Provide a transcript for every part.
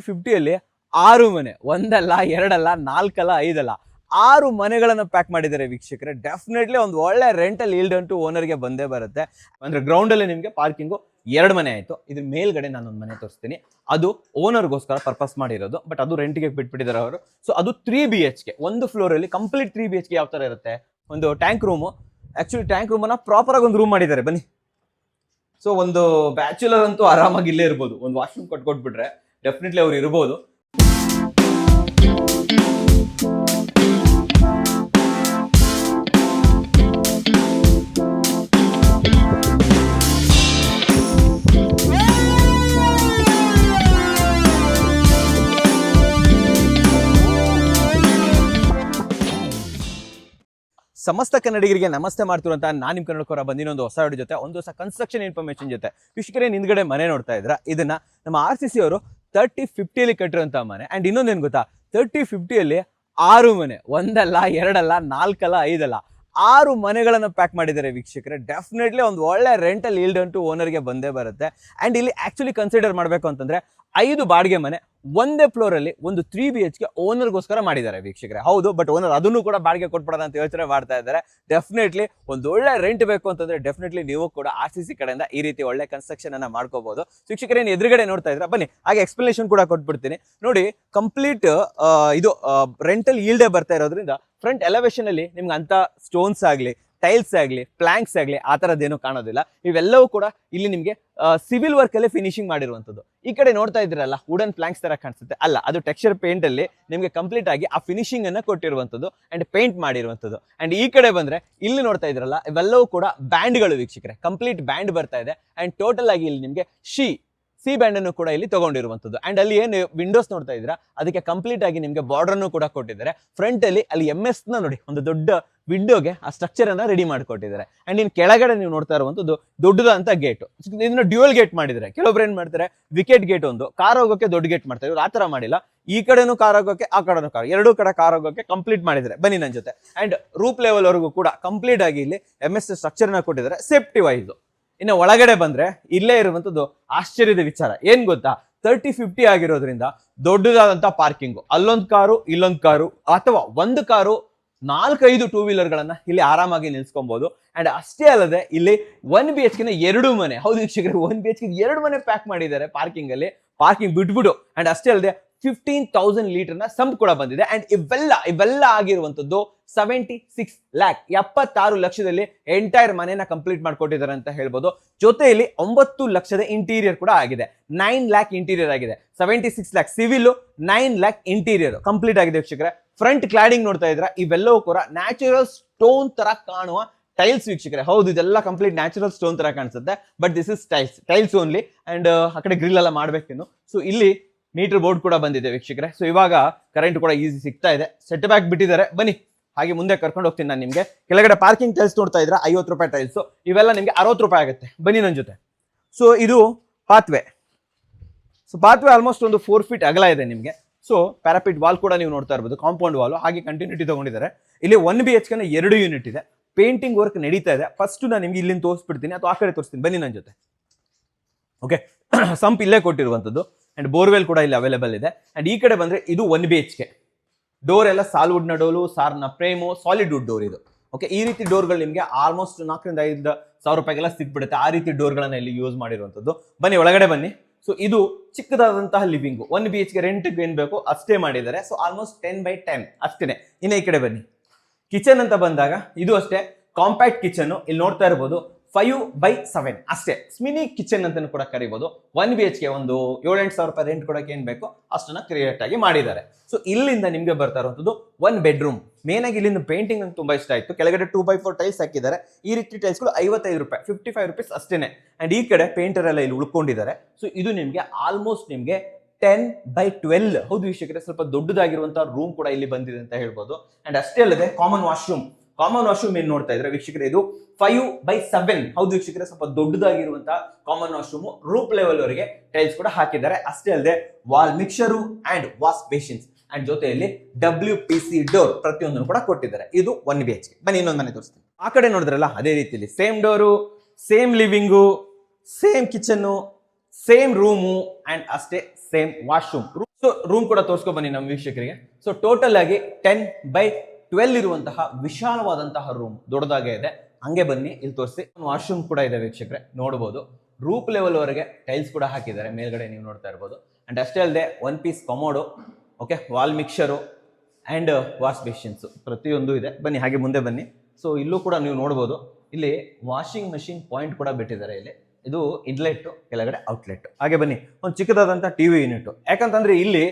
3050ಯಲ್ಲಿ 6 ಮನೆ, ಒಂದಲ್ಲ ಎರಡಲ್ಲ ನಾಲ್ಕಲ್ಲ ಐದಲ್ಲ 6 ಮನೆಗಳನ್ನು ಪ್ಯಾಕ್ ಮಾಡಿದ್ದಾರೆ ವೀಕ್ಷಕರೇ. ಡೆಫಿನೆಟ್ಲಿ ಒಂದು ಒಳ್ಳೆ ರೆಂಟಲ್ ಈಲ್ಡ್ ಅಂತೂ ಓನರ್ಗೆ ಬಂದೇ ಬರುತ್ತೆ. ಅಂದ್ರೆ ಗ್ರೌಂಡ್ ಅಲ್ಲಿ ನಿಮಗೆ ಪಾರ್ಕಿಂಗು 2 ಮನೆ ಆಯ್ತು. ಇದ್ರ ಮೇಲ್ಗಡೆ ನಾನೊಂದು ಮನೆ ತೋರಿಸ್ತೀನಿ, ಅದು ಓನರ್ಗೋಸ್ಕರ ಪರ್ಪಸ್ ಮಾಡಿರೋದು, ಬಟ್ ಅದು ರೆಂಟ್ಗೆ ಬಿಟ್ಬಿಟ್ಟಿದ್ದಾರೆ ಅವರು. ಸೊ ಅದು 3 BHK, ಒಂದು ಫ್ಲೋರ್ ಅಲ್ಲಿ ಕಂಪ್ಲೀಟ್ 3 BHK ಯಾವ ತರ ಇರುತ್ತೆ, ಒಂದು tank room. Actually tank room ಅನ್ನ ಪ್ರಾಪರ್ ಆಗಿ ಒಂದು ರೂಮ್ ಮಾಡಿದ್ದಾರೆ ಬನ್ನಿ. ಸೊ ಒಂದು ಬ್ಯಾಚುಲರ್ ಅಂತೂ ಆರಾಮಾಗಿ ಇಲ್ಲೇ ಇರ್ಬೋದು, ಒಂದು ವಾಶ್ರೂಮ್ ಕೊಟ್ಬಿಟ್ರೆ ಡೆಫಿನೆಟ್ಲಿ ಅವ್ರು ಇರ್ಬೋದು. ಸಮಸ್ತ ಕನ್ನಡಿಗರಿಗೆ ನಮಸ್ತೆ ಮಾಡ್ತಿರುವಂತ ನಾನು ನಿಮ್ಮ ಕನ್ನಡಕರ ಬಂದಿನೊಂದು ಹೊಸ ವಿಡಿಯೋ ಜೊತೆ, ಒಂದು ಹೊಸ ಕನ್ಸ್ಟ್ರಕ್ಷನ್ ಇನ್ಫಾರ್ಮೇಶನ್ ಜೊತೆ. ವೀಕ್ಷಕರೇ, ಹಿಂದ್ಗಡೆ ಮನೆ ನೋಡ್ತಾ ಇದ್ರ, ಇದನ್ನ ನಮ್ಮ RCC ಅವರು 3050ಯಲ್ಲಿ ಕಟ್ಟಿರುವಂತ ಮನೆ. ಅಂಡ್ ಇನ್ನೊಂದೇನು ಗೊತ್ತಾ, 3050ಯಲ್ಲಿ 6 ಮನೆ, ಒಂದಲ್ಲ ಎರಡಲ್ಲ ನಾಲ್ಕಲ್ಲ ಐದಲ್ಲ 6 ಮನೆಗಳನ್ನು ಪ್ಯಾಕ್ ಮಾಡಿದ್ದಾರೆ ವೀಕ್ಷಕರೇ. ಡೆಫಿನೆಟ್ಲಿ ಒಂದು ಒಳ್ಳೆ ರೆಂಟಲ್ ಈಲ್ಡ್ ಅಂತೂ ಓನರ್ಗೆ ಬಂದೇ ಬರುತ್ತೆ. ಅಂಡ್ ಇಲ್ಲಿ ಆಕ್ಚುಲಿ ಕನ್ಸಿಡರ್ ಮಾಡಬೇಕು ಅಂತಂದ್ರೆ 5 ಬಾಡಿಗೆ ಮನೆ ಒಂದೇ ಫ್ಲೋರ್ ಅಲ್ಲಿ ಒಂದು 3 BHK ಓನರ್ಗೋಸ್ಕರ ಮಾಡಿದ್ದಾರೆ ವೀಕ್ಷಕರೇ. ಹೌದು, ಬಟ್ ಓನರ್ ಅದನ್ನು ಕೂಡ ಬಾಡಿಗೆ ಕೊಟ್ಬಿಡೋಣ ಅಂತ ಯೋಚನೆ ಮಾಡ್ತಾ ಇದ್ದಾರೆ. ಡೆಫಿನೆಟ್ಲಿ ಒಂದು ಒಳ್ಳೆ ರೆಂಟ್ ಬೇಕು ಅಂತಂದ್ರೆ ಡೆಫಿನೆಟ್ಲಿ ನೀವು ಕೂಡ RCC ಕಡೆಯಿಂದ ಈ ರೀತಿ ಒಳ್ಳೆ ಕನ್ಸ್ಟ್ರಕ್ಷನ್ ಅನ್ನ ಮಾಡ್ಕೋಬಹುದು. ವೀಕ್ಷಕರೇ, ಎದುರುಗಡೆ ನೋಡ್ತಾ ಇದ್ರ, ಬನ್ನಿ ಹಾಗೆ ಎಕ್ಸ್ಪ್ಲನೇಷನ್ ಕೂಡ ಕೊಟ್ಬಿಡ್ತೀನಿ ನೋಡಿ. ಕಂಪ್ಲೀಟ್ ಇದು ರೆಂಟಲ್ ಈಲ್ಡೇ ಬರ್ತಾ ಇರೋದ್ರಿಂದ ಫ್ರಂಟ್ ಎಲಿವೇಶನ್ ಅಲ್ಲಿ ನಿಮ್ಗೆ ಅಂತ ಸ್ಟೋನ್ಸ್ ಆಗ್ಲಿ, ಟೈಲ್ಸ್ ಆಗಲಿ, ಪ್ಲಾಂಕ್ಸ್ ಆಗಲಿ ಆ ಥರದ್ದೇನು ಕಾಣೋದಿಲ್ಲ. ಇವೆಲ್ಲವೂ ಕೂಡ ಇಲ್ಲಿ ನಿಮಗೆ ಸಿವಿಲ್ ವರ್ಕ್ ಅಲ್ಲೇ ಫಿನಿಶಿಂಗ್ ಮಾಡಿರುವಂಥದ್ದು. ಈ ಕಡೆ ನೋಡ್ತಾ ಇದ್ರಲ್ಲ, ವುಡನ್ ಪ್ಲಾಂಕ್ಸ್ ತರ ಕಾಣಿಸುತ್ತೆ, ಅಲ್ಲ, ಅದು ಟೆಕ್ಸ್ಚರ್ ಪೇಂಟ್ ಅಲ್ಲಿ ನಿಮಗೆ ಕಂಪ್ಲೀಟ್ ಆಗಿ ಆ ಫಿನಿಶಿಂಗ್ ಅನ್ನ ಕೊಟ್ಟಿರುವಂಥದ್ದು ಅಂಡ್ ಪೇಂಟ್ ಮಾಡಿರುವಂಥದ್ದು. ಅಂಡ್ ಈ ಕಡೆ ಬಂದ್ರೆ ಇಲ್ಲಿ ನೋಡ್ತಾ ಇದ್ರಲ್ಲ, ಇವೆಲ್ಲವೂ ಕೂಡ ಬ್ಯಾಂಡ್ಗಳು ವೀಕ್ಷಕರೇ, ಕಂಪ್ಲೀಟ್ ಬ್ಯಾಂಡ್ ಬರ್ತಾ ಇದೆ. ಅಂಡ್ ಟೋಟಲ್ ಆಗಿ ಇಲ್ಲಿ ನಿಮಗೆ ಸಿ ಬ್ಯಾಂಡ್ ಅನ್ನು ಕೂಡ ಇಲ್ಲಿ ತಗೊಂಡಿರುವಂಥದ್ದು. ಅಂಡ್ ಅಲ್ಲಿ ಏನು ವಿಂಡೋಸ್ ನೋಡ್ತಾ ಇದ್ರ, ಅದಕ್ಕೆ ಕಂಪ್ಲೀಟ್ ಆಗಿ ನಿಮಗೆ ಬಾರ್ಡರ್ ಅನ್ನು ಕೂಡ ಕೊಟ್ಟಿದ್ದಾರೆ. ಫ್ರಂಟ್ ಅಲ್ಲಿ MS ನ ನೋಡಿ, ಒಂದು ದೊಡ್ಡ ವಿಂಡೋಗೆ ಆ ಸ್ಟ್ರಕ್ಚರ್ ಅನ್ನ ರೆಡಿ ಮಾಡಿಕೊಟ್ಟಿದ್ದಾರೆ. ಅಂಡ್ ಇನ್ ಕೆಳಗಡೆ ನೀವು ನೋಡ್ತಾ ಇರುವಂತದ್ದು ದೊಡ್ಡದಂತ ಗೇಟ್, ಇದನ್ನ ಡ್ಯೂಯಲ್ ಗೇಟ್ ಮಾಡಿದ್ದಾರೆ. ಕೆಲವೊಬ್ರು ಏನ್ ಮಾಡ್ತಾರೆ, ವಿಕೆಟ್ ಗೇಟ್ ಒಂದು ಕಾರ್ ಹೋಗೋಕೆ ದೊಡ್ಡ ಗೇಟ್ ಮಾಡ್ತಾರೆ, ಇವ್ರು ಆತರ ಮಾಡಿಲ್ಲ. ಈ ಕಡೆನೂ ಕಾರ್ ಹೋಗೋಕೆ, ಆ ಕಡೆನೂ ಕಾರ್, ಎರಡೂ ಕಡೆ ಕಾರ್ ಹೋಗೋಕೆ ಕಂಪ್ಲೀಟ್ ಮಾಡಿದ್ದಾರೆ. ಬನ್ನಿ ನನ್ನ ಜೊತೆ. ಅಂಡ್ ರೂಪ್ ಲೆವೆಲ್ ವರೆಗೂ ಕೂಡ ಕಂಪ್ಲೀಟ್ ಆಗಿ ಇಲ್ಲಿ MS ಸ್ಟ್ರಕ್ಚರ್ ನ ಕೊಟ್ಟಿದ್ದಾರೆ, ಸೇಫ್ಟಿ ವೈಸ್. ಇನ್ನು ಒಳಗಡೆ ಬಂದ್ರೆ ಇಲ್ಲೇ ಇರುವಂತದ್ದು ಆಶ್ಚರ್ಯದ ವಿಚಾರ ಏನ್ ಗೊತ್ತಾ, 3050 ಆಗಿರೋದ್ರಿಂದ ದೊಡ್ಡದಾದಂತ ಪಾರ್ಕಿಂಗು, ಅಲ್ಲೊಂದು ಕಾರು ಇಲ್ಲೊಂದು ಕಾರು, ಅಥವಾ ಒಂದು ಕಾರು 4-5 ಟೂ ವೀಲರ್ಗಳನ್ನ ಇಲ್ಲಿ ಆರಾಮಾಗಿ ನಿಲ್ಸ್ಕೊಬಹುದು. ಅಂಡ್ ಅಷ್ಟೇ ಅಲ್ಲದೆ ಇಲ್ಲಿ 1 BHK 2 ಮನೆ, ಹೌದು ವೀಕ್ಷಕರೇ, 1 BHK 2 ಮನೆ ಪ್ಯಾಕ್ ಮಾಡಿದ್ದಾರೆ ಪಾರ್ಕಿಂಗ್ ಅಲ್ಲಿ, ಪಾರ್ಕಿಂಗ್ ಬಿಟ್ಬಿಡು. ಅಂಡ್ ಅಷ್ಟೇ ಅಲ್ಲದೆ 15,000 ಲೀಟರ್ನ ಸಂಪ್ ಕೂಡ ಬಂದಿದೆ. ಅಂಡ್ ಇವೆಲ್ಲ ಆಗಿರುವಂತದ್ದು 76 lakh, 76 ಲಕ್ಷದಲ್ಲಿ ಎಂಟೈರ್ ಮನೆನ ಕಂಪ್ಲೀಟ್ ಮಾಡ್ಕೊಟ್ಟಿದ್ದಾರೆ ಅಂತ ಹೇಳ್ಬೋದು. ಜೊತೆಯಲ್ಲಿ 9 ಲಕ್ಷದ ಇಂಟೀರಿಯರ್ ಕೂಡ ಆಗಿದೆ, 9 lakh ಇಂಟೀರಿಯರ್ ಆಗಿದೆ. 76 lakh civil, 9 lakh interior complete ಆಗಿದೆ ವೀಕ್ಷಕರೇ. ಫ್ರಂಟ್ ಕ್ಲಾಡಿಂಗ್ ನೋಡ್ತಾ ಇದ್ರ, ಇವೆಲ್ಲವೂ ಕೂಡ ನ್ಯಾಚುರಲ್ ಸ್ಟೋನ್ ತರ ಕಾಣುವ ಟೈಲ್ಸ್ ವೀಕ್ಷಕರೇ. ಹೌದು, ಇದೆಲ್ಲ ಕಂಪ್ಲೀಟ್ ನ್ಯಾಚುರಲ್ ಸ್ಟೋನ್ ತರ ಕಾಣಿಸುತ್ತೆ, but this is tiles only. And ಆ ಕಡೆ ಗ್ರಿಲ್ ಎಲ್ಲ ಮಾಡ್ಬೇಕಿನ್ನು. ಸೊ ಇಲ್ಲಿ ಮೀಟರ್ ಬೋರ್ಡ್ ಕೂಡ ಬಂದಿದೆ ವೀಕ್ಷಕರೇ. ಸೊ ಇವಾಗ ಕರೆಂಟ್ ಕೂಡ ಈಸಿ ಸಿಗ್ತಾ ಇದೆ, ಸೆಟ್ ಬ್ಯಾಕ್ ಬಿಟ್ಟಿದ್ದಾರೆ. ಬನ್ನಿ ಹಾಗೆ ಮುಂದೆ ಕರ್ಕೊಂಡು ಹೋಗ್ತೀನಿ ನಾನು ನಿಮ್ಗೆ. ಕೆಳಗಡೆ ಪಾರ್ಕಿಂಗ್ ಟೈಲ್ಸ್ ನೋಡ್ತಾ ಇದ್ರ, 50 ರೂಪಾಯಿ ಟೈಲ್ಸ್, ಇವೆಲ್ಲ ನಿಮ್ಗೆ 60 ರೂಪಾಯಿ ಆಗುತ್ತೆ. ಬನ್ನಿ ನನ್ನ ಜೊತೆ. ಸೊ ಇದು ಪಾತ್ವೆ. ಸೊ ಪಾತ್ವೆ ಆಲ್ಮೋಸ್ಟ್ ಒಂದು 4 feet ಅಗಲ ಇದೆ ನಿಮ್ಗೆ. ಸೊ ಪ್ಯಾರಾಪಿಟ್ ವಾಲ್ ಕೂಡ ನೀವು ನೋಡ್ತಾ ಇರ್ಬೋದು, ಕಾಂಪೌಂಡ್ ವಾಲ್ ಹಾಗೆ ಕಂಟಿನ್ಯೂಟಿ ತಗೊಂಡಿದ್ದಾರೆ. ಇಲ್ಲಿ 1 BHK 2 ಯೂನಿಟ್ ಇದೆ, ಪೇಂಟಿಂಗ್ ವರ್ಕ್ ನಡೀತಾ ಇದೆ. ಫಸ್ಟ್ ನಾನು ನಿಮ್ಗೆ ಇಲ್ಲಿಂದ ತೋರಿಸ್ಬಿಡ್ತೀನಿ, ಅಥವಾ ಆ ಕಡೆ ತೋರಿಸ್ತೀನಿ, ಬನ್ನಿ ನನ್ನ ಜೊತೆ. ಓಕೆ, ಸಂಪ್ ಇಲ್ಲೇ ಕೊಟ್ಟಿರುವಂತದ್ದು. ಅಂಡ್ ಬೋರ್ವೆಲ್ ಕೂಡ ಇಲ್ಲಿ ಅವೈಲೇಬಲ್ ಇದೆ. ಅಂಡ್ ಈ ಕಡೆ ಬಂದ್ರೆ ಇದು 1 BHK. ಡೋರ್ ಎಲ್ಲ ಸಾಲ್ವುಡ್ ನ ಡೋರು, ಸಾರ್ನ ಫ್ರೇಮು, ಸಾಲಿಡ್ ವುಡ್ ಡೋರ್ ಇದು. ಓಕೆ, ಈ ರೀತಿ ಡೋರ್ಗಳು ನಿಮಗೆ ಆಲ್ಮೋಸ್ಟ್ 4,000-5,000 ರೂಪಾಯಿಗೆಲ್ಲ ಸಿಕ್ಬಿಡುತ್ತೆ. ಆ ರೀತಿ ಡೋರ್ಗಳನ್ನ ಇಲ್ಲಿ ಯೂಸ್ ಮಾಡಿರುವಂತದ್ದು. ಬನ್ನಿ ಒಳಗಡೆ ಬನ್ನಿ. ಸೊ ಇದು ಚಿಕ್ಕದಾದಂತಹ ಲಿವಿಂಗು, 1 BHK ರೆಂಟ್ಗೆ ಏನ್ ಬೇಕು ಅಷ್ಟೇ ಮಾಡಿದ್ದಾರೆ. ಸೊ ಆಲ್ಮೋಸ್ಟ್ 10x10 ಅಷ್ಟೇನೆ. ಇನ್ನು ಈ ಕಡೆ ಬನ್ನಿ. ಕಿಚನ್ ಅಂತ ಬಂದಾಗ ಇದು ಅಷ್ಟೇ ಕಾಂಪ್ಯಾಕ್ಟ್ ಕಿಚನ್. ಇಲ್ಲಿ ನೋಡ್ತಾ ಇರ್ಬೋದು 5x7 ಅಷ್ಟೇ, ಮಿನಿ ಕಿಚನ್ ಅಂತ ಕೂಡ ಕರಿಬಹುದು. 1 BHK ಒಂದು 7-8 ಸಾವಿರ ರೂಪಾಯಿ ರೆಂಟ್ ಕೊಡಕ್ಕೆ ಏನ್ ಬೇಕು ಅಷ್ಟನ್ನ ಕ್ರಿಯೇಟ್ ಆಗಿ ಮಾಡಿದ್ದಾರೆ. ಸೊ ಇಲ್ಲಿಂದ ನಿಮ್ಗೆ ಬರ್ತಾ ಇರುವಂತದ್ದು 1 ಬೆಡ್ರೂಮ್. ಮೇನ್ ಆಗಿ ಇಲ್ಲಿಂದ ಪೇಂಟಿಂಗ್ ನಂಗೆ ತುಂಬಾ ಇಷ್ಟ ಆಯ್ತು. ಕೆಳಗಡೆ 2x4 ಟೈಲ್ಸ್ ಹಾಕಿದ್ದಾರೆ. ಈ ರೀತಿ ಟೈಲ್ಸ್ಗಳು 55 ರೂಪಾಯಿ, 55 rupees ಅಷ್ಟೇನೆ. ಅಂಡ್ ಈ ಕಡೆ ಪೇಂಟರ್ ಎಲ್ಲ ಇಲ್ಲಿ ಉಳ್ಕೊಂಡಿದ್ದಾರೆ. ಸೊ ಇದು ನಿಮ್ಗೆ ಆಲ್ಮೋಸ್ಟ್ ನಿಮ್ಗೆ 10x12. ಹೌದು ವೀಕ್ಷಕರೇ, ಸ್ವಲ್ಪ ದೊಡ್ಡದಾಗಿರುವಂತಹ ರೂಮ್ ಕೂಡ ಇಲ್ಲಿ ಬಂದಿದೆ ಅಂತ ಹೇಳ್ಬೋದು. ಅಂಡ್ ಅಷ್ಟೇ ಅಲ್ಲದೆ ಕಾಮನ್ ವಾಶ್ರೂಮ್ ಏನ್ ನೋಡ್ತಾ ಇದ್ರೆ ವೀಕ್ಷಕರೇ, ಇದು 5x7. ಹೌದು ವೀಕ್ಷಕರೇ, ಸ್ವಲ್ಪ ದೊಡ್ಡದಾಗಿರುವಂತಹ ಕಾಮನ್ ವಾಶ್ರೂಮ್, ರೂಪ್ ಲೆವೆಲ್ ವರೆಗೆ ಟೈಲ್ಸ್ ಕೂಡ ಹಾಕಿದ್ದಾರೆ. ಅಷ್ಟೇ ಅಲ್ಲದೆ wall mixer and wash basins and ಜೊತೆಯಲ್ಲಿ WPC ಡೋರ್ ಪ್ರತಿಯೊಂದನ್ನು ಕೂಡ ಕೊಟ್ಟಿದ್ದಾರೆ. ಇದು 1 BHK. ಬನ್ನಿ ಇನ್ನೊಂದು ಮನೆ ತೋರಿಸ್ತೀನಿ. ಆ ಕಡೆ ನೋಡಿದ್ರಲ್ಲ, ಅದೇ ರೀತಿಯಲ್ಲಿ same door, same living, same kitchen, same room and ಅಷ್ಟೇ ಸೇಮ್ ವಾಶ್ರೂಮ್. ಸೊ ರೂಮ್ ಕೂಡ ತೋರಿಸ್ಕೊ ಬನ್ನಿ ನಮ್ಮ ವೀಕ್ಷಕರಿಗೆ. ಸೊ ಟೋಟಲ್ ಆಗಿ 10/12 ಇರುವಂತಹ ವಿಶಾಲವಾದಂತಹ ರೂಮ್, ದೊಡ್ಡದಾಗೆ ಇದೆ. ಹಂಗೆ ಬನ್ನಿ ಇಲ್ಲಿ ತೋರಿಸಿ. ವಾಶ್ರೂಮ್ ಕೂಡ ಇದೆ ವೀಕ್ಷಕರೇ, ನೋಡಬಹುದು. ರೂಪ್ ಲೆವೆಲ್ ವರೆಗೆ ಟೈಲ್ಸ್ ಕೂಡ ಹಾಕಿದ್ದಾರೆ, ಮೇಲ್ಗಡೆ ನೀವು ನೋಡ್ತಾ ಇರ್ಬೋದು. ಅಂಡ್ ಅಷ್ಟೇ ಅಲ್ಲದೆ 1 piece commode, okay, wall mixer and wash basins ಪ್ರತಿಯೊಂದು ಇದೆ. ಬನ್ನಿ ಹಾಗೆ ಮುಂದೆ ಬನ್ನಿ. ಸೊ ಇಲ್ಲೂ ಕೂಡ ನೀವು ನೋಡ್ಬೋದು, ಇಲ್ಲಿ ವಾಷಿಂಗ್ ಮಷಿನ್ ಪಾಯಿಂಟ್ ಕೂಡ ಬಿಟ್ಟಿದ್ದಾರೆ. ಇಲ್ಲಿ ಇದು ಇನ್ಲೆಟ್, ಕೆಳಗಡೆ ಔಟ್ಲೆಟ್. ಹಾಗೆ ಬನ್ನಿ, ಒಂದು ಚಿಕ್ಕದಾದಂಥ ಟಿವಿ ಯೂನಿಟ್. ಯಾಕಂತಂದ್ರೆ ಇಲ್ಲಿ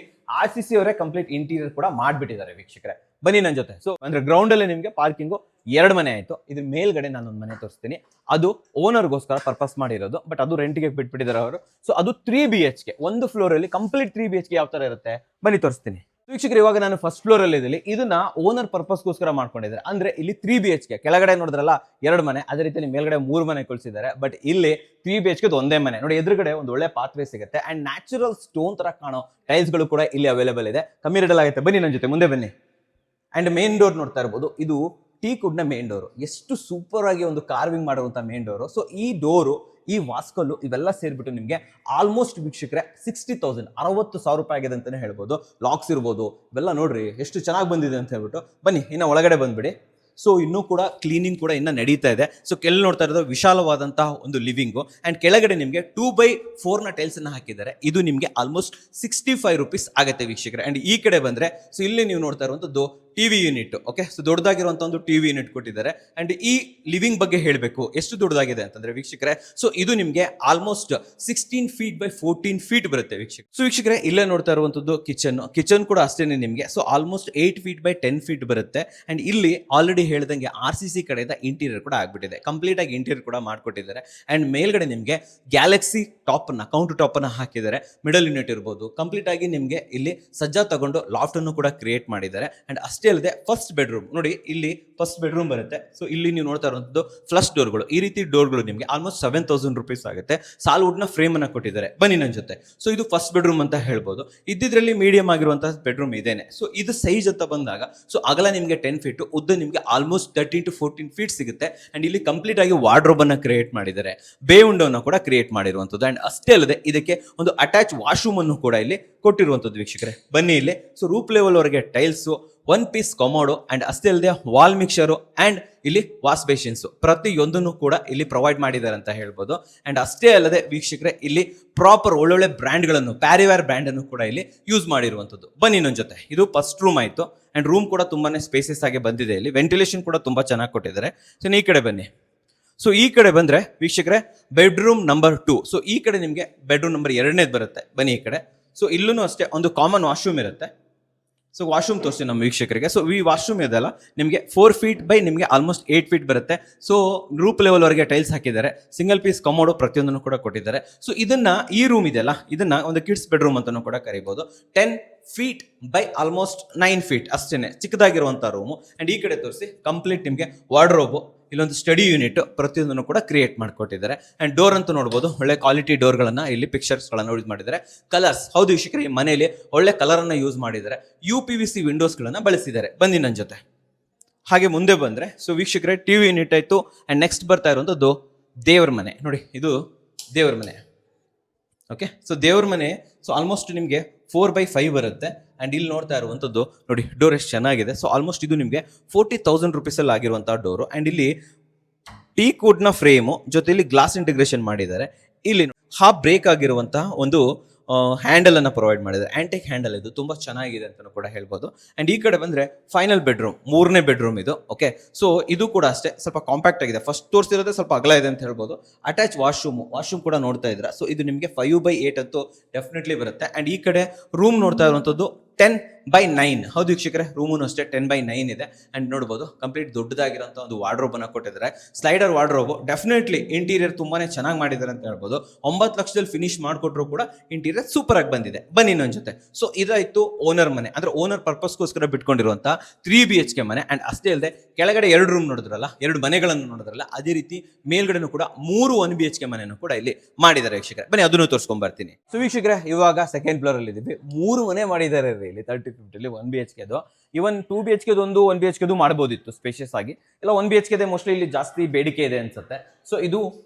RCC ಅವರೇ ಕಂಪ್ಲೀಟ್ ಇಂಟೀರಿಯರ್ ಕೂಡ ಮಾಡ್ಬಿಟ್ಟಿದ್ದಾರೆ ವೀಕ್ಷಕರೇ. ಬನ್ನಿ ನನ್ನ ಜೊತೆ. ಸೊ ಅಂದ್ರೆ ಗ್ರೌಂಡ್ ಅಲ್ಲಿ ನಿಮಗೆ ಪಾರ್ಕಿಂಗು 2 ಮನೆ ಆಯ್ತು. ಇದ್ರ ಮೇಲ್ಗಡೆ ನಾನೊಂದು ಮನೆ ತೋರಿಸ್ತೀನಿ, ಅದು ಓನರ್ಗೋಸ್ಕರ ಪರ್ಪಸ್ ಮಾಡಿರೋದು, ಬಟ್ ಅದು ರೆಂಟ್ಗೆ ಬಿಟ್ಬಿಟ್ಟಿದ್ದಾರೆ ಅವರು. ಸೊ ಅದು 3 BHK, ಒಂದು ಫ್ಲೋರ್ ಅಲ್ಲಿ ಕಂಪ್ಲೀಟ್ 3 BHK ಯಾವ ತರ ಇರುತ್ತೆ ಬನ್ನಿ ತೋರಿಸ್ತೀನಿ. ವೀಕ್ಷಕರು ಇವಾಗ ನಾನು ಫಸ್ಟ್ ಫ್ಲೋರ್ ಅಲ್ಲಿ ಇದ್ದೀನಿ. ಇದನ್ನ ಓನರ್ ಪರ್ಪಸ್ಗೋಸ್ಕರ ಮಾಡ್ಕೊಂಡಿದ್ದಾರೆ. ಅಂದ್ರೆ ಇಲ್ಲಿ 3 BHK, ಕೆಳಗಡೆ ನೋಡಿದ್ರಲ್ಲ 2 ಮನೆ, ಅದೇ ರೀತಿ ಮೇಲ್ಗಡೆ 3 ಮನೆ ಕಳಿಸಿದ್ದಾರೆ. ಬಟ್ ಇಲ್ಲಿ 3 BHK ಒಂದೇ ಮನೆ. ನೋಡಿ ಎದುರುಗಡೆ ಒಂದು ಒಳ್ಳೆ ಪಾತ್ವೇ ಸಿಗುತ್ತೆ ಅಂಡ್ ನ್ಯಾಚುರಲ್ ಸ್ಟೋನ್ ತರ ಕಾಣೋ ಟೈಲ್ಸ್ ಗಳು ಕೂಡ ಇಲ್ಲಿ ಅವೈಲೇಬಲ್ ಇದೆ. ಕಮ್ಮಿ ರೇಟಲ್ಲಿ ಆಗುತ್ತೆ. ಬನ್ನಿ ನನ್ನ ಜೊತೆ, ಮುಂದೆ ಬನ್ನಿ. ಅಂಡ್ ಮೇನ್ ಡೋರ್ ನೋಡ್ತಾ ಇರ್ಬೋದು, ಇದು ಟೀ ಕುಡ್ನ ಮೇನ್ ಡೋರು. ಎಷ್ಟು ಸೂಪರ್ ಆಗಿ ಒಂದು ಕಾರ್ವಿಂಗ್ ಮಾಡಿರುವಂತ ಮೇನ್ ಡೋರು. ಸೊ ಈ ಡೋರು, ಈ ವಾಸ್ಕಲ್ಲು ಇವೆಲ್ಲ ಸೇರ್ಬಿಟ್ಟು ನಿಮಗೆ ಆಲ್ಮೋಸ್ಟ್ ವೀಕ್ಷಕರೇ 60,000, 60,000 ರೂಪಾಯಿ ಆಗಿದೆ ಅಂತಾನೆ ಹೇಳ್ಬೋದು. ಲಾಕ್ಸ್ ಇರ್ಬೋದು, ಇವೆಲ್ಲ ನೋಡ್ರಿ ಎಷ್ಟು ಚೆನ್ನಾಗಿ ಬಂದಿದೆ ಅಂತ ಹೇಳ್ಬಿಟ್ಟು. ಬನ್ನಿ ಇನ್ನು ಒಳಗಡೆ ಬಂದ್ಬಿಡಿ. ಸೊ ಇನ್ನೂ ಕೂಡ ಕ್ಲೀನಿಂಗ್ ಕೂಡ ಇನ್ನ ನಡೀತಾ ಇದೆ. ಸೊ ಕೆಳಗೆ ನೋಡ್ತಾ ಇರೋದು ವಿಶಾಲವಾದಂತಹ ಒಂದು ಲಿವಿಂಗು ಅಂಡ್ ಕೆಳಗಡೆ ನಿಮಗೆ 2/4 ನ ಟೈಲ್ಸ್ ಅನ್ನ ಹಾಕಿದ್ದಾರೆ. ಇದು ನಿಮಗೆ ಆಲ್ಮೋಸ್ಟ್ 65 ರೂಪೀಸ್ ಆಗುತ್ತೆ ವೀಕ್ಷಕರೇ. ಅಂಡ್ ಈ ಕಡೆ ಬಂದ್ರೆ, ಸೊ ಇಲ್ಲಿ ನೀವು ನೋಡ್ತಾ ಇರುವಂತದ್ದು ಟಿವಿ ಯೂನಿಟ್. ಓಕೆ, ಸೊ ದೊಡ್ಡದಾಗಿರುವಂತ ಒಂದು ಟಿವಿ ಯೂನಿಟ್ ಕೊಟ್ಟಿದ್ದಾರೆ. ಅಂಡ್ ಈ ಲಿವಿಂಗ್ ಬಗ್ಗೆ ಹೇಳಬೇಕು, ಎಷ್ಟು ದೊಡ್ಡದಾಗಿದೆ ಅಂತಂದ್ರೆ ವೀಕ್ಷಕರೇ, ಸೊ ಇದು ನಿಮಗೆ ಆಲ್ಮೋಸ್ಟ್ 16 feet by 14 feet ಬರುತ್ತೆ ವೀಕ್ಷಕ. ಸೊ ವೀಕ್ಷಕರೇ ಇಲ್ಲೇ ನೋಡ್ತಾ ಇರುವಂತದ್ದು ಕಿಚನ್ ಕೂಡ ಅಷ್ಟೇನೆ ನಿಮಗೆ. So almost 8 feet by 10 feet ಬರುತ್ತೆ. ಅಂಡ್ ಇಲ್ಲಿ ಆಲ್ರೆಡಿ ಹೇಳ್ದಂಗೆ RCC ಕಡೆಯಿಂದ ಇಂಟೀರಿಯರ್ ಕೂಡ ಆಗ್ಬಿಟ್ಟಿದೆ, ಕಂಪ್ಲೀಟ್ ಆಗಿ ಇಂಟೀರಿಯರ್ ಕೂಡ ಮಾಡ್ಕೊಟ್ಟಿದ್ದಾರೆ. ಅಂಡ್ ಮೇಲ್ಗಡೆ ನಿಮಗೆ ಗ್ಯಾಲಕ್ಸಿ ಕೌಂಟರ್ ಟಾಪ್ ಅನ್ನ ಹಾಕಿದ್ದಾರೆ. ಮಿಡಲ್ ಯೂನಿಟ್ ಇರ್ಬೋದು, ಕಂಪ್ಲೀಟ್ ಆಗಿ ನಿಮಗೆ ಇಲ್ಲಿ ಸಜ್ಜಾ ತಗೊಂಡು ಲಾಫ್ಟ್ ಅನ್ನು ಕೂಡ ಕ್ರಿಯೇಟ್ ಮಾಡಿದ್ದಾರೆ. ಅಂಡ್ ಅಷ್ಟೇ ಅಲ್ಲದೆ ಫಸ್ಟ್ ಬೆಡ್ರೂಮ್ ನೋಡಿ, ಇಲ್ಲಿ ಫಸ್ಟ್ ಬೆಡ್ರೂಮ್ ಬರುತ್ತೆ. ಸೊ ಇಲ್ಲಿ ನೀವು ನೋಡ್ತಾ ಇರುವಂತದ್ದು ಫ್ಲಶ್ ಡೋರ್ಗಳು. ಈ ರೀತಿ ಡೋರ್ಗಳು ನಿಮಗೆ ಆಲ್ಮೋಸ್ಟ್ 7,000 ರೂಪೀಸ್ ಆಗುತ್ತೆ. ಸಾಲ್ವುಡ್ ನ ಫ್ರೇಮ್ ಅನ್ನ ಕೊಟ್ಟಿದ್ದಾರೆ. ಬನ್ನಿ ನನ್ನ ಜೊತೆ. ಸೊ ಇದು ಫಸ್ಟ್ ಬೆಡ್ರೂಮ್ ಅಂತ ಹೇಳ್ಬೋದು. ಇದ್ದಿದ್ರಲ್ಲಿ ಮೀಡಿಯಂ ಆಗಿರುವಂತಹ ಬೆಡ್ರೂಮ್ ಇದೇನೆ. ಸೊ ಇದು ಸೈಜ್ ಅಂತ ಬಂದಾಗ, ಸೊ ಅಗಲ ನಿಮಗೆ 10 feet, ಉದ್ದ ನಿಮಗೆ ಆಲ್ಮೋಸ್ಟ್ 13 to 14 feet ಸಿಗುತ್ತೆ. ಅಂಡ್ ಇಲ್ಲಿ ಕಂಪ್ಲೀಟ್ ಆಗಿ ವಾರ್ಡ್ರೋಬ್ ಅನ್ನ ಕ್ರಿಯೇಟ್ ಮಾಡಿದ್ದಾರೆ, ಬೇ ವಿಂಡೋನ ಕೂಡ ಕ್ರಿಯೇಟ್ ಮಾಡಿರುವಂತದ್ದು. ಅಂಡ್ ಅಷ್ಟೇ ಅಲ್ಲದೆ ಇದಕ್ಕೆ ಒಂದು ಅಟ್ಯಾಚ್ ವಾಶ್ರೂಮ್ ಅನ್ನು ಕೂಡ ಇಲ್ಲಿ ಕೊಟ್ಟಿರುವಂತದ್ದು ವೀಕ್ಷಕರೇ. ಬನ್ನಿ ಇಲ್ಲಿ. ಸೊ ರೂಪ್ ಲೆವೆಲ್ ವರೆಗೆ ಟೈಲ್ಸ್, 1 ಪೀಸ್ ಕಮೋಡು ಅಂಡ್ ಅಷ್ಟೇ ಅಲ್ಲದೆ ವಾಲ್ ಮಿಕ್ಸರು ಅಂಡ್ ಇಲ್ಲಿ ವಾಶ್ ಬೇಸಿನ್ಸ್ ಪ್ರತಿಯೊಂದನ್ನು ಕೂಡ ಇಲ್ಲಿ ಪ್ರೊವೈಡ್ ಮಾಡಿದ್ದಾರೆ ಅಂತ ಹೇಳ್ಬೋದು. ಅಂಡ್ ಅಷ್ಟೇ ಅಲ್ಲದೆ ವೀಕ್ಷಕರೇ ಇಲ್ಲಿ ಪ್ರಾಪರ್ ಒಳ್ಳೊಳ್ಳೆ ಬ್ರ್ಯಾಂಡ್ಗಳನ್ನು, ಪ್ಯಾರಿವೇರ್ ಬ್ರ್ಯಾಂಡ್ ಅನ್ನು ಕೂಡ ಇಲ್ಲಿ ಯೂಸ್ ಮಾಡಿರುವಂತದ್ದು. ಬನ್ನಿ ನನ್ನ ಜೊತೆ. ಇದು ಫಸ್ಟ್ ರೂಮ್ ಆಯ್ತು. ಅಂಡ್ ರೂಮ್ ಕೂಡ ತುಂಬಾನೇ ಸ್ಪೇಸಸ್ ಆಗಿ ಬಂದಿದೆ. ಇಲ್ಲಿ ವೆಂಟಿಲೇಷನ್ ಕೂಡ ತುಂಬಾ ಚೆನ್ನಾಗಿ ಕೊಟ್ಟಿದ್ದಾರೆ. ಸೊ ಈ ಕಡೆ ಬನ್ನಿ. ಸೊ ಈ ಕಡೆ ಬಂದ್ರೆ ವೀಕ್ಷಕರೇ ಬೆಡ್ರೂಮ್ ನಂಬರ್ 2. ಸೊ ಈ ಕಡೆ ನಿಮಗೆ ಬೆಡ್ರೂಮ್ ನಂಬರ್ 2ನೇದು ಬರುತ್ತೆ. ಬನ್ನಿ ಈ ಕಡೆ. ಸೊ ಇಲ್ಲೂ ಅಷ್ಟೇ ಒಂದು ಕಾಮನ್ ವಾಶ್ರೂಮ್ ಇರುತ್ತೆ. ಸೊ ವಾಶ್ರೂಮ್ ತೋರಿಸಿ ನಮ್ಮ ವೀಕ್ಷಕರಿಗೆ. ಸೊ ಈ ವಾಶ್ರೂಮ್ ಇದೆಲ್ಲ ನಿಮಗೆ 4 feet by ನಿಮಗೆ ಆಲ್ಮೋಸ್ಟ್ 8 feet ಬರುತ್ತೆ. ಸೊ ರೂಪ್ ಲೆವೆಲ್ ವರೆಗೆ ಟೈಲ್ಸ್ ಹಾಕಿದ್ದಾರೆ. ಸಿಂಗಲ್ ಪೀಸ್ ಕಮೋಡು ಪ್ರತಿಯೊಂದನ್ನು ಕೂಡ ಕೊಟ್ಟಿದ್ದಾರೆ. ಸೊ ಇದನ್ನ, ಈ ರೂಮ್ ಇದೆಯಲ್ಲ, ಇದನ್ನ ಒಂದು ಕಿಡ್ಸ್ ಬೆಡ್ರೂಮ್ ಅಂತಾನೂ ಕೂಡ ಕರಿಬಹುದು. 10 feet by ಆಲ್ಮೋಸ್ಟ್ 9 feet ಅಷ್ಟೇನೆ ಚಿಕ್ಕದಾಗಿರುವಂತ ರೂಮು. ಅಂಡ್ ಈ ಕಡೆ ತೋರಿಸಿ ಕಂಪ್ಲೀಟ್ ನಿಮಗೆ ವಾರ್ಡ್ರೋಬ್, ಇಲ್ಲೊಂದು ಸ್ಟಡಿ ಯೂನಿಟ್ ಪ್ರತಿಯೊಂದನ್ನು ಕೂಡ ಕ್ರಿಯೇಟ್ ಮಾಡಿಕೊಟ್ಟಿದ್ದಾರೆ. ಅಂಡ್ ಡೋರ್ ಅಂತೂ ನೋಡಬಹುದು, ಒಳ್ಳೆ ಕ್ವಾಲಿಟಿ ಡೋರ್ಗಳನ್ನ ಇಲ್ಲಿ ಪಿಕ್ಚರ್ಸ್ ಗಳನ್ನ ಯೂಸ್ ಮಾಡಿದ್ದಾರೆ. ಕಲರ್ಸ್ ಹೌದು ವೀಕ್ಷಕರೇ, ಈ ಮನೆಯಲ್ಲಿ ಒಳ್ಳೆ ಕಲರ್ ಅನ್ನ ಯೂಸ್ ಮಾಡಿದ್ದಾರೆ. UPVC ವಿಂಡೋಸ್ ಗಳನ್ನ ಬಳಸಿದ್ದಾರೆ. ಬನ್ನಿ ನನ್ನ ಜೊತೆ. ಹಾಗೆ ಮುಂದೆ ಬಂದ್ರೆ, ಸೊ ವೀಕ್ಷಕರೇ ಟಿವಿ ಯೂನಿಟ್ ಆಯ್ತು. ಅಂಡ್ ನೆಕ್ಸ್ಟ್ ಬರ್ತಾ ಇರುವಂತದ್ದು ದೇವರ ಮನೆ. ನೋಡಿ ಇದು ದೇವರ ಮನೆ. ಓಕೆ, ಸೊ ದೇವ್ರ ಮನೆ. ಸೊ ಆಲ್ಮೋಸ್ಟ್ ನಿಮಗೆ 4/5 ಬರುತ್ತೆ. ಅಂಡ್ ಇಲ್ಲಿ ನೋಡ್ತಾ ಇರುವಂತದ್ದು ನೋಡಿ, ಡೋರ್ ಎಷ್ಟು ಚೆನ್ನಾಗಿದೆ. ಸೊ ಆಲ್ಮೋಸ್ಟ್ ಇದು ನಿಮಗೆ 40,000 ರೂಪೀಸ್ ಅಲ್ಲಿ ಆಗಿರುವಂತಹ ಡೋರು. ಅಂಡ್ ಇಲ್ಲಿ ಟೀ ಕುಡ್ ನ ಫ್ರೇಮು ಜೊತೆಲಿ ಗ್ಲಾಸ್ ಇಂಟಿಗ್ರೇಷನ್ ಮಾಡಿದ್ದಾರೆ. ಇಲ್ಲಿ ಹಾಫ್ ಬ್ರೇಕ್ ಆಗಿರುವಂತಹ ಒಂದು ಹ್ಯಾಂಡಲ್ ಅನ್ನ ಪ್ರೊವೈಡ್ ಮಾಡಿದ್ದಾರೆ. ಆಂಟಿಕ್ ಹ್ಯಾಂಡಲ್, ಇದು ತುಂಬಾ ಚೆನ್ನಾಗಿದೆ ಅಂತ ಕೂಡ ಹೇಳ್ಬೋದು. ಅಂಡ್ ಈ ಕಡೆ ಬಂದ್ರೆ ಫೈನಲ್ ಬೆಡ್ರೂಮ್, 3ನೇ ಬೆಡ್ರೂಮ್ ಇದು. ಓಕೆ, ಸೊ ಇದು ಕೂಡ ಅಷ್ಟೇ ಸ್ವಲ್ಪ ಕಾಂಪ್ಯಾಕ್ಟ್ ಆಗಿದೆ. ಫಸ್ಟ್ ತೋರಿಸಿರೋದೇ ಸ್ವಲ್ಪ ಅಗಲ ಇದೆ ಅಂತ ಹೇಳ್ಬೋದು. ಅಟ್ಯಾಚ್ ವಾಶ್ರೂಮ್ ಕೂಡ ನೋಡ್ತಾ ಇದ್ರ. ಸೊ ಇದು ನಿಮಗೆ 5/8 ಅಂತೂ ಡೆಫಿನೆಟ್ಲಿ ಬರುತ್ತೆ. ಅಂಡ್ ಈ ಕಡೆ ರೂಮ್ ನೋಡ್ತಾ ಇರುವಂತದ್ದು 10/9. ಹೌದು ವೀಕ್ಷಕರೇ, ರೂಮೂ ಅಷ್ಟೇ 10/9 ಇದೆ. ಅಂಡ್ ನೋಡ್ಬೋದು ಕಂಪ್ಲೀಟ್ ದೊಡ್ಡದಾಗಿರೋಂಥ ಒಂದು ವಾರ್ಡ್ರೋಬ್ ಅನ್ನ ಕೊಟ್ಟಿದ್ದಾರೆ. Slider wardrobe. ಡೆಫಿನೆಟ್ಲಿ ಇಂಟೀರಿಯರ್ ತುಂಬಾನೇ ಚೆನ್ನಾಗಿ ಮಾಡಿದ್ದಾರೆ ಅಂತ ಹೇಳ್ಬೋದು. 9 ಲಕ್ಷದಲ್ಲಿ ಫಿನಿಶ್ ಮಾಡಿಕೊಟ್ರು ಕೂಡ ಇಂಟೀರಿಯರ್ ಸೂಪರ್ ಆಗಿ ಬಂದಿದೆ. ಬನ್ನಿ ನನ್ನ ಜೊತೆ. ಸೊ ಇದಾಯ್ತು ಓನರ್ ಮನೆ, ಅಂದ್ರೆ ಓನರ್ ಪರ್ಪಸ್ಗೋಸ್ಕರ ಬಿಟ್ಕೊಂಡಿರುವಂತ 3 BHK ಮನೆ. ಅಂಡ್ ಅಷ್ಟೇ ಅಲ್ಲದೆ ಕೆಳಗಡೆ 2 ರೂಮ್ ನೋಡಿದ್ರಲ್ಲ, 2 ಮನೆಗಳನ್ನು ನೋಡಿದ್ರಲ್ಲ, ಅದೇ ರೀತಿ ಮೇಲ್ಗಡೆನೂ ಕೂಡ 3 1 BHK ಮನೆಯನ್ನು ಕೂಡ ಇಲ್ಲಿ ಮಾಡಿದ್ದಾರೆ ವೀಕ್ಷಕರೇ. ಬನ್ನಿ ಅದನ್ನು ತೋರಿಸ್ಕೊಂಡ್ ಬರ್ತೀನಿ. ಸೊ ವೀಕ್ಷಕರೇ ಇವಾಗ ಸೆಕೆಂಡ್ ಫ್ಲೋರ್ ಅಲ್ಲಿ ಇದೀವಿ. 3 ಮನೆ ಮಾಡಿದ್ದಾರೆ ಇಲ್ಲಿ 30 30-50 1 BHK ಅದು. ಇವನ್ 2 BHK ಒಂದು 1 BHK ಮಾಡ್ಬೋದಿತ್ತು ಸ್ಪೇಷಿಯಸ್ ಆಗಿ, ಇಲ್ಲ 1 BHK ಮೋಸ್ಟ್ಲಿ ಇಲ್ಲಿ ಜಾಸ್ತಿ ಬೇಡಿಕೆ ಇದೆ ಅನ್ಸುತ್ತೆ. ಸೊ ಇದು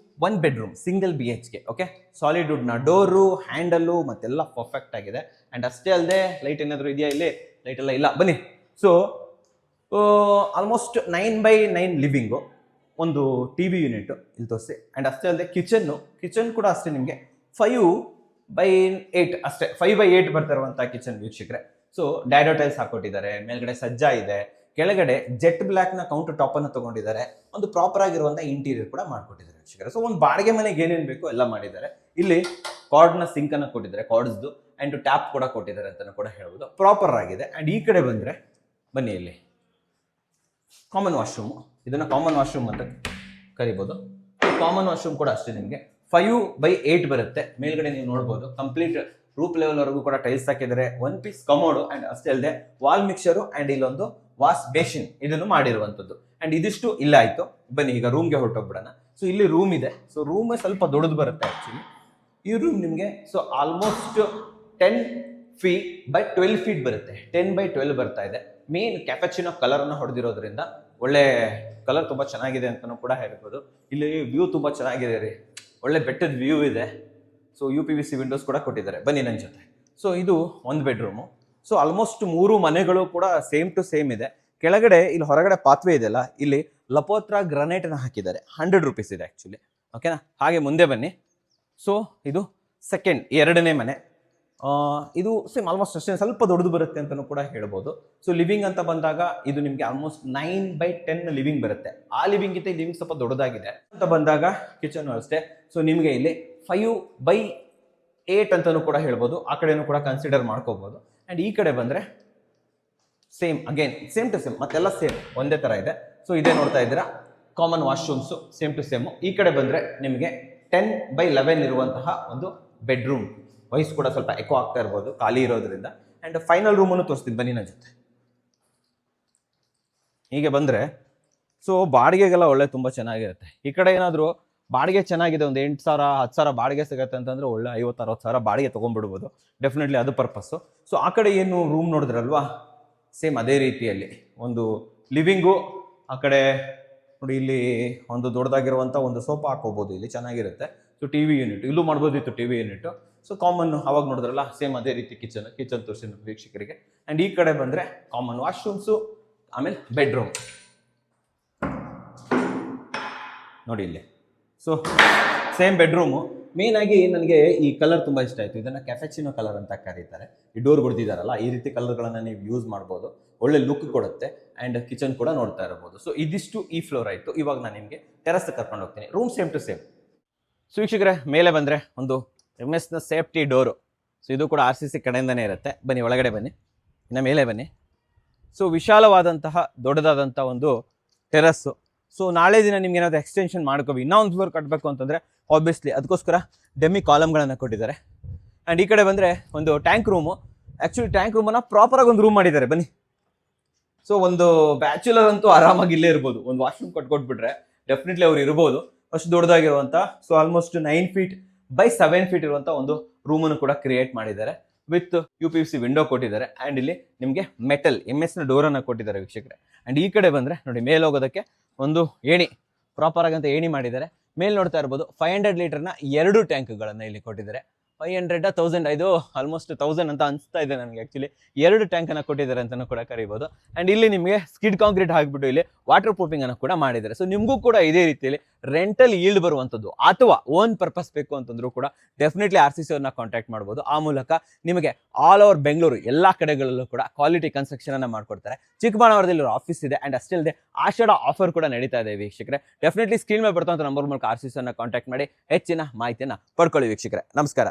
1 bedroom single BHK. Okay, solid wood ನ ಡೋರು, ಹ್ಯಾಂಡಲ್ಲು ಮತ್ತೆಲ್ಲ ಪರ್ಫೆಕ್ಟ್ ಆಗಿದೆ. ಅಂಡ್ ಅಷ್ಟೇ ಅಲ್ಲದೆ ಲೈಟ್ ಏನಾದ್ರು ಇದೆಯಾ ಇಲ್ಲಿ? ಲೈಟ್ ಎಲ್ಲ ಇಲ್ಲ, ಬನ್ನಿ. ಸೊ ಆಲ್ಮೋಸ್ಟ್ 9x9 ಲಿವಿಂಗು, ಒಂದು TV ಯೂನಿಟ್ ಇಲ್ಲಿ ತೋರಿಸಿ. ಅಂಡ್ ಅಷ್ಟೇ ಅಲ್ಲದೆ ಕಿಚನ್ ಕೂಡ ಅಷ್ಟೇ ನಿಮಗೆ 5x8 ಅಷ್ಟೇ, 5x8 ಬರ್ತಾ ಇರುವಂತ ಕಿಚನ್ ವೀಕ್ಷಕರೇ. ಸೊ ಡೈಡೋ ಟೈಲ್ಸ್ ಹಾಕೊಟ್ಟಿದ್ದಾರೆ, ಮೇಲ್ಗಡೆ ಸಜ್ಜಾ ಇದೆ, ಕೆಳಗಡೆ ಜೆಟ್ ಬ್ಲಾಕ್ ನ ಕೌಂಟರ್ ಟಾಪ್ ಅನ್ನು ತಗೊಂಡಿದ್ದಾರೆ, ಒಂದು ಪ್ರಾಪರ್ ಆಗಿರುವಂತ ಇಂಟೀರಿಯರ್ ಕೂಡ ಮಾಡ್ಕೊಟ್ಟಿದ್ದಾರೆ ವೀಕ್ಷಕರೇ. ಸೊ ಒಂದು ಬಾಡಿಗೆ ಮನೆಗೆ ಏನೇನು ಬೇಕು ಎಲ್ಲ ಮಾಡಿದ್ದಾರೆ. ಇಲ್ಲಿ ಕಾರ್ಡ್ ನ ಸಿಂಕ್ ಅನ್ನ ಕೊಟ್ಟಿದ್ದಾರೆ, ಕಾರ್ಡ್ಸ್ದು, ಅಂಡ್ ಟ್ಯಾಪ್ ಕೂಡ ಕೊಟ್ಟಿದ್ದಾರೆ ಅಂತ ಕೂಡ ಹೇಳ್ಬೋದು, ಪ್ರಾಪರ್ ಆಗಿದೆ. ಅಂಡ್ ಈ ಕಡೆ ಬಂದ್ರೆ ಬನ್ನಿ, ಇಲ್ಲಿ ಕಾಮನ್ ವಾಶ್ರೂಮ್, ಇದನ್ನ ಕಾಮನ್ ವಾಶ್ರೂಮ್ ಅಂತ ಕರಿಬಹುದು. ಕಾಮನ್ ವಾಶ್ರೂಮ್ ಕೂಡ ಅಷ್ಟೇ ನಿಮಗೆ 5x8 ಬರುತ್ತೆ. ಮೇಲ್ಗಡೆ ನೀವು ನೋಡಬಹುದು ಕಂಪ್ಲೀಟ್ ರೂಪ್ ಲೆವೆಲ್ ವರೆಗೂ ಕೂಡ ಟೈಲ್ಸ್ ಹಾಕಿದ್ದಾರೆ, 1 ಪೀಸ್ ಕಮೋಡು, ಅಂಡ್ ಅಷ್ಟೇ ಅಲ್ಲದೆ ವಾಲ್ ಮಿಕ್ಸರು ಅಂಡ್ ಇಲ್ಲೊಂದು ವಾಶ್ ಬೇಸಿನ್ ಇದನ್ನು ಮಾಡಿರುವಂತದ್ದು. ಅಂಡ್ ಇದಿಷ್ಟು ಇಲ್ಲ ಆಯ್ತು. ಬನ್ನಿ ಈಗ ರೂಮ್ಗೆ ಹೊರಟೋಗ್ಬಿಡೋಣ. ಸೊ ಇಲ್ಲಿ ರೂಮ್ ಇದೆ. ಸೊ ರೂಮ್ ಸ್ವಲ್ಪ ದೊಡ್ಡದು ಬರುತ್ತೆ ಆಕ್ಚುಲಿ ಈ ರೂಮ್ ನಿಮಗೆ. So almost 10 feet by 12 feet ಬರುತ್ತೆ, 10x12 ಬರ್ತಾ ಇದೆ. ಮೇನ್ ಕ್ಯಾಪಚಿನೋ ಕಲರ್ ಅನ್ನ ಹೊಡೆದಿರೋದ್ರಿಂದ ಒಳ್ಳೆ ಕಲರ್ ತುಂಬಾ ಚೆನ್ನಾಗಿದೆ ಅಂತಾನೂ ಕೂಡ ಹೇಳ್ಬೋದು. ಇಲ್ಲಿ ವ್ಯೂ ತುಂಬಾ ಚೆನ್ನಾಗಿದೆ ರೀ, ಒಳ್ಳೆ ಬೆಟ್ಟದ ವ್ಯೂ ಇದೆ. ಸೊ UPVC ವಿಂಡೋಸ್ ಕೂಡ ಕೊಟ್ಟಿದ್ದಾರೆ, ಬನ್ನಿ ನನ್ನ ಜೊತೆ. ಸೊ ಇದು 1 ಬೆಡ್ರೂಮು. ಸೊ ಆಲ್ಮೋಸ್ಟ್ 3 ಮನೆಗಳು ಕೂಡ ಸೇಮ್ ಟು ಸೇಮ್ ಇದೆ. ಕೆಳಗಡೆ ಇಲ್ಲಿ ಹೊರಗಡೆ ಪಾತ್ವೆ ಇದೆಯಲ್ಲ, ಇಲ್ಲಿ ಲಪೋತ್ರಾ ಗ್ರಾನೈಟ್ ಅನ್ನ ಹಾಕಿದ್ದಾರೆ, 100 ರೂಪೀಸ್ ಇದೆ ಆಕ್ಚುಲಿ. ಓಕೆನಾ, ಹಾಗೆ ಮುಂದೆ ಬನ್ನಿ. ಸೊ ಇದು ಎರಡನೇ ಮನೆ. ಇದು ಸೇಮ್ ಆಲ್ಮೋಸ್ಟ್ ಅಷ್ಟೇ, ಸ್ವಲ್ಪ ದೊಡ್ಡದು ಬರುತ್ತೆ ಅಂತಲೂ ಕೂಡ ಹೇಳ್ಬೋದು. ಸೊ ಲಿವಿಂಗ್ ಅಂತ ಬಂದಾಗ ಇದು ನಿಮಗೆ ಆಲ್ಮೋಸ್ಟ್ 9x10 ಲಿವಿಂಗ್ ಬರುತ್ತೆ. ಆ ಲಿವಿಂಗ್ ಗಿಂತ ಲಿವಿಂಗ್ ಸ್ವಲ್ಪ ದೊಡ್ಡದಾಗಿದೆ ಅಂತ ಬಂದಾಗ ಕಿಚನ್ ಅಷ್ಟೇ. ಸೊ ನಿಮಗೆ ಇಲ್ಲಿ 5x8 ಅಂತಲೂ ಕೂಡ ಹೇಳ್ಬೋದು, ಆ ಕಡೆನೂ ಕೂಡ ಕನ್ಸಿಡರ್ ಮಾಡ್ಕೋಬಹುದು. ಅಂಡ್ ಈ ಕಡೆ ಬಂದ್ರೆ ಸೇಮ್ ಟು ಸೇಮ್, ಮತ್ತೆಲ್ಲ ಸೇಮ್ ಒಂದೇ ತರ ಇದೆ. ಸೊ ಇದೇ ನೋಡ್ತಾ ಇದ್ದೀರಾ common washrooms, same to same. ಈ ಕಡೆ ಬಂದ್ರೆ ನಿಮಗೆ 10x11 ಇರುವಂತಹ ಒಂದು ಬೆಡ್ರೂಮ್. ವಯಸ್ಸು ಕೂಡ ಸ್ವಲ್ಪ ಎಕೋ ಆಗ್ತಾ ಇರ್ಬೋದು ಖಾಲಿ ಇರೋದ್ರಿಂದ. ಅಂಡ್ ಫೈನಲ್ ರೂಮ್ ಅನ್ನು ತೋರಿಸ್ತೀನಿ ಬನ್ನಿ ನನ್ನ ಜೊತೆ. ಹೀಗೆ ಬಂದ್ರೆ ಸೊ ಬಾಡಿಗೆಗೆಲ್ಲ ಒಳ್ಳೆ ತುಂಬಾ ಚೆನ್ನಾಗಿರುತ್ತೆ. ಈ ಕಡೆ ಏನಾದ್ರು ಬಾಡಿಗೆ ಚೆನ್ನಾಗಿದೆ, ಒಂದು 8,000 10,000 ಬಾಡಿಗೆ ಸಿಗುತ್ತೆ ಅಂತಂದ್ರೆ ಒಳ್ಳೆ 50,000 60,000 ಬಾಡಿಗೆ ತಗೊಂಡ್ಬಿಡ್ಬೋದು ಡೆಫಿನೆಟ್ಲಿ, ಅದು ಪರ್ಪಸ್ಸು. ಸೊ ಆ ಕಡೆ ಏನು ರೂಮ್ ನೋಡಿದ್ರಲ್ವಾ, ಸೇಮ್ ಅದೇ ರೀತಿಯಲ್ಲಿ ಒಂದು ಲಿವಿಂಗು. ಆ ಕಡೆ ನೋಡಿ, ಇಲ್ಲಿ ಒಂದು ದೊಡ್ಡದಾಗಿರುವಂಥ ಒಂದು ಸೋಫಾ ಹಾಕೋಬಹುದು, ಇಲ್ಲಿ ಚೆನ್ನಾಗಿರುತ್ತೆ. ಸೊ TV ಯೂನಿಟ್ ಇಲ್ಲೂ ಮಾಡ್ಬೋದಿತ್ತು, TV ಯೂನಿಟ್. ಸೊ ಕಾಮನ್ ಅವಾಗ ನೋಡಿದ್ರಲ್ಲ ಸೇಮ್ ಅದೇ ರೀತಿ ಕಿಚನ್ ತೋರಿಸಿ ವೀಕ್ಷಕರಿಗೆ. ಅಂಡ್ ಈ ಕಡೆ ಬಂದ್ರೆ ಕಾಮನ್ ವಾಶ್ರೂಮ್ಸು, ಆಮೇಲೆ ಬೆಡ್ರೂಮ್ ನೋಡಿ ಇಲ್ಲಿ. So same bedroom. ಮೇನ್ ಆಗಿ ನನಗೆ ಈ ಕಲರ್ ತುಂಬಾ ಇಷ್ಟ ಆಯ್ತು, ಇದನ್ನ ಕ್ಯಾಫೆಚಿನೋ ಕಲರ್ ಅಂತ ಕರೀತಾರೆ. ಈ ಡೋರ್ ಹೊಡೆದಿದ್ದಾರಲ್ಲ, ಈ ರೀತಿ ಕಲರ್ಗಳನ್ನ ನೀವು ಯೂಸ್ ಮಾಡ್ಬೋದು, ಒಳ್ಳೆ ಲುಕ್ ಕೊಡುತ್ತೆ. ಅಂಡ್ ಕಿಚನ್ ಕೂಡ ನೋಡ್ತಾ ಇರಬಹುದು. ಸೊ ಇದಿಷ್ಟು ಈ ಫ್ಲೋರ್ ಆಯ್ತು. ಇವಾಗ ನಾನು ನಿಮಗೆ ಟೆರಸ್ ಕರ್ಕೊಂಡು ಹೋಗ್ತೀನಿ. Room same to same. So ವೀಕ್ಷಕರೇ, ಮೇಲೆ ಬಂದ್ರೆ ಒಂದು MS ನ ಸೇಫ್ಟಿ ಡೋರು. ಸೊ ಇದು ಕೂಡ RCC ಕಡೆಯಿಂದನೇ ಇರುತ್ತೆ. ಬನ್ನಿ ಒಳಗಡೆ ಬನ್ನಿ, ಇನ್ನು ಮೇಲೆ ಬನ್ನಿ. ಸೊ ವಿಶಾಲವಾದಂತಹ ದೊಡ್ಡದಾದಂಥ ಒಂದು ಟೆರಸ್ಸು. ಸೊ ನಾಳೆ ದಿನ ನಿಮ್ಗೆ ಏನಾದ್ರು ಎಕ್ಸ್ಟೆನ್ಷನ್ ಮಾಡ್ಕೋಬೇಕು, ಇನ್ನೊಂದು ಫ್ಲೋರ್ ಕಟ್ಟಬೇಕು ಅಂತಂದ್ರೆ ಆಬ್ವಿಯಸ್ಲಿ ಅದಕ್ಕೋಸ್ಕರ ಡೆಮ್ಮಿ ಕಾಲಮ್ಗಳನ್ನು ಕೊಟ್ಟಿದ್ದಾರೆ. ಆ್ಯಂಡ್ ಈ ಕಡೆ ಬಂದರೆ ಒಂದು ಟ್ಯಾಂಕ್ ರೂಮು. ಆ್ಯಕ್ಚುಲಿ ಟ್ಯಾಂಕ್ ರೂಮನ್ನು ಪ್ರಾಪರಾಗಿ ಒಂದು ರೂಮ್ ಮಾಡಿದ್ದಾರೆ ಬನ್ನಿ. ಸೊ ಒಂದು ಬ್ಯಾಚುಲರ್ ಅಂತೂ ಆರಾಮಾಗಿ ಇಲ್ಲೇ ಇರ್ಬೋದು, ಒಂದು ವಾಶ್ರೂಮ್ ಕಟ್ಕೊಟ್ಬಿಟ್ರೆ ಡೆಫಿನೆಟ್ಲಿ ಅವ್ರು ಇರ್ಬೋದು, ಅಷ್ಟು ದೊಡ್ಡದಾಗಿರುವಂಥ. So almost 9 feet by 7 feet ಇರುವಂಥ ಒಂದು ರೂಮನ್ನು ಕೂಡ ಕ್ರಿಯೇಟ್ ಮಾಡಿದ್ದಾರೆ. ವಿತ್ UPVC ವಿಂಡೋ ಕೊಟ್ಟಿದ್ದಾರೆ. ಆ್ಯಂಡ್ ಇಲ್ಲಿ ನಿಮಗೆ ಮೆಟಲ್ MS ನ ಡೋರನ್ನು ಕೊಟ್ಟಿದ್ದಾರೆ ವೀಕ್ಷಕರೇ. ಆ್ಯಂಡ್ ಈ ಕಡೆ ಬಂದರೆ ನೋಡಿ, ಮೇಲೆ ಹೋಗೋದಕ್ಕೆ ಒಂದು ಏಣಿ, ಪ್ರಾಪರ್ ಆಗಂತ ಏಣಿ ಮಾಡಿದ್ದಾರೆ. ಮೇಲೆ ನೋಡ್ತಾ ಇರ್ಬೋದು 500 ಲೀಟರ್ನ 2 ಟ್ಯಾಂಕ್ಗಳನ್ನು ಇಲ್ಲಿ ಕೊಟ್ಟಿದ್ದಾರೆ. 500 1000 ಇದು ಆಲ್ಮೋಸ್ಟ್ 1000 ಅಂತ ಅನಿಸ್ತಾ ಇದೆ ನನಗೆ. ಆ್ಯಕ್ಚುಲಿ 2 ಟ್ಯಾಂಕನ್ನು ಕೊಟ್ಟಿದ್ದಾರೆ ಅಂತಲೂ ಕೂಡ ಕರಿಬೋದು. ಆ್ಯಂಡ್ ಇಲ್ಲಿ ನಿಮಗೆ ಸ್ಕಿಡ್ ಕಾಂಕ್ರೀಟ್ ಹಾಕಿಬಿಟ್ಟು ಇಲ್ಲಿ ವಾಟರ್ ಪ್ರೂಫಿಂಗ್ ಅನ್ನು ಕೂಡ ಮಾಡಿದ್ದಾರೆ. ಸೊ ನಿಮಗೂ ಕೂಡ ಇದೇ ರೀತಿಯಲ್ಲಿ ರೆಂಟಲ್ ಈಲ್ಡ್ ಬರುವಂಥದ್ದು ಅಥವಾ ಓನ್ ಪರ್ಪಸ್ ಬೇಕು ಅಂತಂದ್ರೂ ಕೂಡ ಡೆಫಿನೆಟ್ಲಿ RCC ಅವ್ರನ್ನ ಕಾಂಟ್ಯಾಕ್ಟ್ ಮಾಡ್ಬೋದು. ಆ ಮೂಲಕ ನಿಮಗೆ ಆಲ್ ಓವರ್ ಬೆಂಗಳೂರು ಎಲ್ಲ ಕಡೆಗಳಲ್ಲೂ ಕೂಡ ಕ್ವಾಲಿಟಿ ಕನ್ಸ್ಟ್ರಕ್ಷನ್ ಅನ್ನು ಮಾಡ್ಕೊಡ್ತಾರೆ. ಚಿಕ್ಕಬಳ್ಳಾಪುರದಲ್ಲಿ ಆಫೀಸ್ ಇದೆ. ಆ್ಯಂಡ್ ಅಷ್ಟೇ ಅಲ್ಲದೆ ಆಷಾಢ ಆಫರ್ ಕೂಡ ನಡೀತಾ ಇದೆ ವೀಕ್ಷಕರೇ. ಡೆಫಿನೆಟ್ಲಿ ಸ್ಕ್ರೀನ್ ಮೇಲೆ ಬರ್ತಂಥ ನಂಬರ್ ಮೂಲಕ RCC ಅವ್ರನ್ನ ಕಾಂಟ್ಯಾಕ್ಟ್ ಮಾಡಿ ಹೆಚ್ಚಿನ ಮಾಹಿತಿಯನ್ನು ಪಡ್ಕೊಳ್ಳಿ ವೀಕ್ಷಕರೇ. ನಮಸ್ಕಾರ.